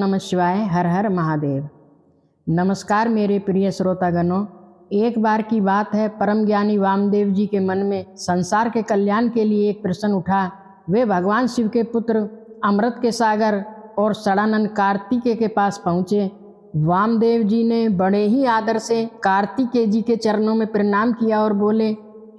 नमः शिवाय। हर हर महादेव। नमस्कार मेरे प्रिय श्रोतागणों। एक बार की बात है, परम ज्ञानी वामदेव जी के मन में संसार के कल्याण के लिए एक प्रश्न उठा। वे भगवान शिव के पुत्र अमृत के सागर और षडानन कार्तिकेय के पास पहुँचे। वामदेव जी ने बड़े ही आदर से कार्तिकेय जी के चरणों में प्रणाम किया और बोले,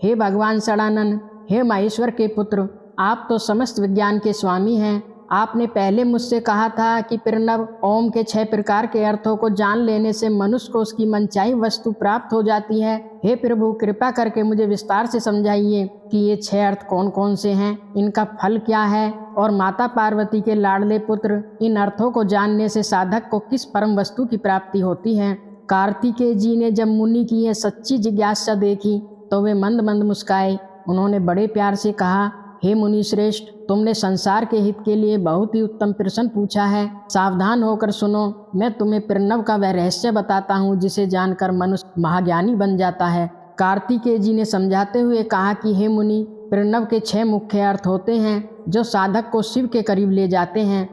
हे भगवान षडानन, हे महेश्वर के पुत्र, आप तो समस्त विज्ञान के स्वामी हैं। आपने पहले मुझसे कहा था कि प्रणव ओम के 6 प्रकार के अर्थों को जान लेने से मनुष्य को उसकी मनचाही वस्तु प्राप्त हो जाती है। हे प्रभु, कृपा करके मुझे विस्तार से समझाइए कि ये 6 अर्थ कौन कौन से हैं, इनका फल क्या है और माता पार्वती के लाडले पुत्र इन अर्थों को जानने से साधक को किस परम वस्तु की प्राप्ति होती है। कार्तिकेय जी ने जब मुनि की यह सच्ची जिज्ञासा देखी तो वे मंद मंद मुस्काए। उन्होंने बड़े प्यार से कहा, हे मुनि श्रेष्ठ, तुमने संसार के हित के लिए बहुत ही उत्तम प्रश्न पूछा है। सावधान होकर सुनो, मैं तुम्हें प्रणव का वह रहस्य बताता हूँ जिसे जानकर मनुष्य महाज्ञानी बन जाता है। कार्तिकेय जी ने समझाते हुए कहा कि हे मुनि, प्रणव के 6 मुख्य अर्थ होते हैं जो साधक को शिव के करीब ले जाते हैं।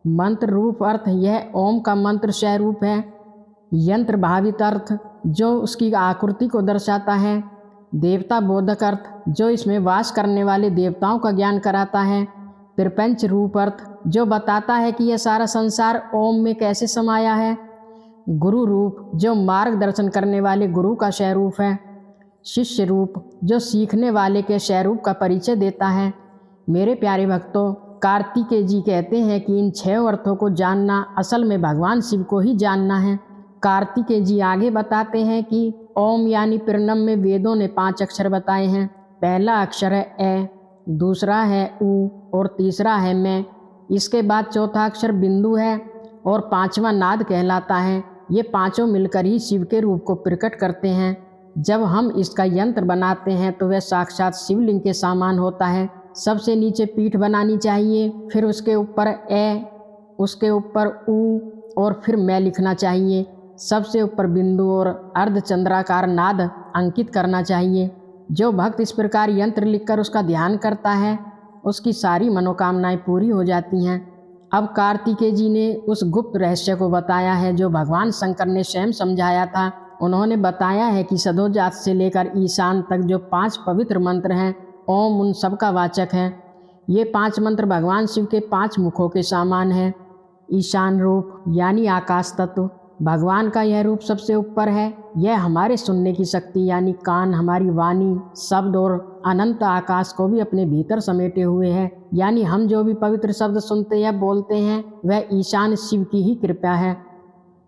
मंत्र रूप अर्थ, यह ओम का मंत्र स्वरूप है। यंत्र भावित अर्थ, जो उसकी आकृति को दर्शाता है। देवता बोधक अर्थ, जो इसमें वास करने वाले देवताओं का ज्ञान कराता है। प्रपंच रूप अर्थ, जो बताता है कि यह सारा संसार ओम में कैसे समाया है। गुरु रूप, जो मार्गदर्शन करने वाले गुरु का स्वरूप है। शिष्य रूप, जो सीखने वाले के स्वरूप का परिचय देता है। मेरे प्यारे भक्तों, कार्तिकेय जी कहते हैं कि इन 6 अर्थों को जानना असल में भगवान शिव को ही जानना है। कार्तिकेय जी आगे बताते हैं कि ओम यानी प्रणव में वेदों ने 5 अक्षर बताए हैं। पहला अक्षर है ए, दूसरा है उ और तीसरा है मैं। इसके बाद चौथा अक्षर बिंदु है और 5वां नाद कहलाता है। ये पांचों मिलकर ही शिव के रूप को प्रकट करते हैं। जब हम इसका यंत्र बनाते हैं तो वह साक्षात शिवलिंग के समान होता है। सबसे नीचे पीठ बनानी चाहिए, फिर उसके ऊपर ए, उसके ऊपर उ और फिर मैं लिखना चाहिए। सबसे ऊपर बिंदु और अर्धचंद्राकार नाद अंकित करना चाहिए। जो भक्त इस प्रकार यंत्र लिखकर उसका ध्यान करता है, उसकी सारी मनोकामनाएं पूरी हो जाती हैं। अब कार्तिकेय जी ने उस गुप्त रहस्य को बताया है जो भगवान शंकर ने स्वयं समझाया था। उन्होंने बताया है कि सदोजात से लेकर ईशान तक जो 5 पवित्र मंत्र हैं, ओम उन सब का वाचक है। ये 5 मंत्र भगवान शिव के 5 मुखों के समान है। ईशान रूप यानी आकाश तत्व, भगवान का यह रूप सबसे ऊपर है। यह हमारे सुनने की शक्ति यानी कान, हमारी वाणी, शब्द और अनंत आकाश को भी अपने भीतर समेटे हुए है। यानी हम जो भी पवित्र शब्द सुनते या बोलते हैं वह ईशान शिव की ही कृपा है।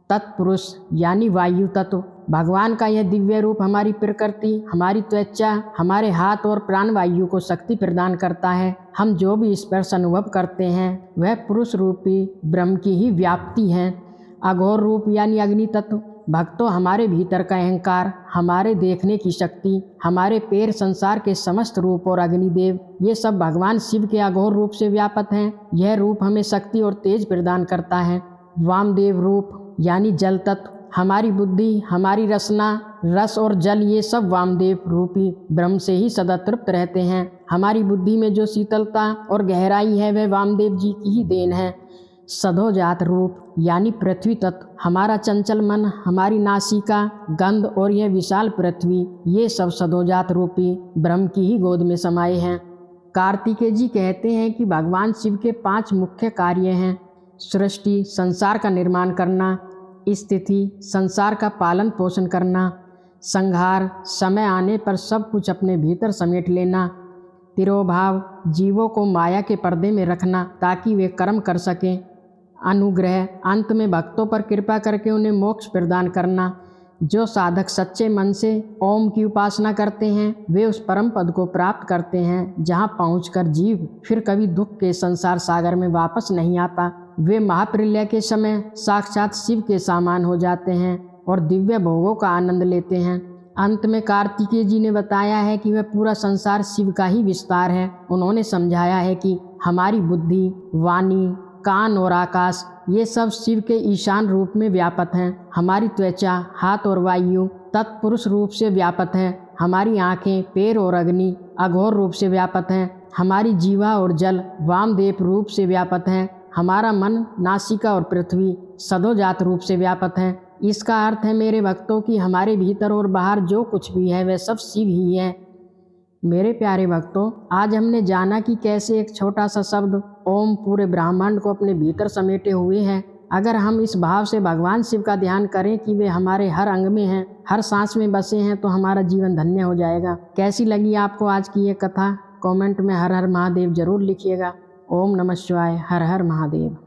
तत्पुरुष यानी वायु तत्व, भगवान का यह दिव्य रूप हमारी प्रकृति, हमारी त्वचा, हमारे हाथ और प्राण वायु को शक्ति प्रदान करता है। हम जो भी स्पर्श अनुभव करते हैं वह पुरुष रूपी ब्रह्म की ही व्याप्ति है। अघोर रूप यानी अग्नि तत्व, भक्तों हमारे भीतर का अहंकार, हमारे देखने की शक्ति, हमारे पैर, संसार के समस्त रूप और अग्निदेव, ये सब भगवान शिव के अघोर रूप से व्यापक हैं। यह रूप हमें शक्ति और तेज प्रदान करता है। वामदेव रूप यानी जल तत्व, हमारी बुद्धि, हमारी रसना, रस और जल, ये सब वामदेव रूपी ब्रह्म से ही सदा तृप्त रहते हैं। हमारी बुद्धि में जो शीतलता और गहराई है वह वामदेव जी की ही देन है। सदोजात रूप यानी पृथ्वी तत्व, हमारा चंचल मन, हमारी नासिका, गंध और यह विशाल पृथ्वी, ये सब सदोजात रूपी ब्रह्म की ही गोद में समाये हैं। कार्तिकेय जी कहते हैं कि भगवान शिव के 5 मुख्य कार्य हैं। सृष्टि, संसार का निर्माण करना। स्थिति, संसार का पालन पोषण करना। संहार, समय आने पर सब कुछ अपने भीतर समेट लेना। तिरोभाव, जीवों को माया के पर्दे में रखना ताकि वे कर्म कर सकें। अनुग्रह, अंत में भक्तों पर कृपा करके उन्हें मोक्ष प्रदान करना। जो साधक सच्चे मन से ओम की उपासना करते हैं वे उस परम पद को प्राप्त करते हैं जहाँ पहुंचकर जीव फिर कभी दुख के संसार सागर में वापस नहीं आता। वे महाप्रलय के समय साक्षात शिव के समान हो जाते हैं और दिव्य भोगों का आनंद लेते हैं। अंत में कार्तिकेय जी ने बताया है कि वह पूरा संसार शिव का ही विस्तार है। उन्होंने समझाया है कि हमारी बुद्धि, वाणी, कान और आकाश, ये सब शिव के ईशान रूप में व्यापक हैं। हमारी त्वचा, हाथ और वायु तत्पुरुष रूप से व्यापक है। हमारी आँखें, पैर और अग्नि अघोर रूप से व्यापक हैं। हमारी जीवा और जल वामदेव रूप से व्यापक हैं। हमारा मन, नासिका और पृथ्वी सदोजात रूप से व्यापक है। इसका अर्थ है मेरे भक्तों की हमारे भीतर और बाहर जो कुछ भी है वह सब शिव ही है। मेरे प्यारे भक्तों, आज हमने जाना कि कैसे एक छोटा सा शब्द ओम पूरे ब्रह्मांड को अपने भीतर समेटे हुए है। अगर हम इस भाव से भगवान शिव का ध्यान करें कि वे हमारे हर अंग में हैं, हर सांस में बसे हैं, तो हमारा जीवन धन्य हो जाएगा। कैसी लगी आपको आज की ये कथा? कमेंट में हर हर महादेव जरूर लिखिएगा। ओम नमः शिवाय। हर हर महादेव।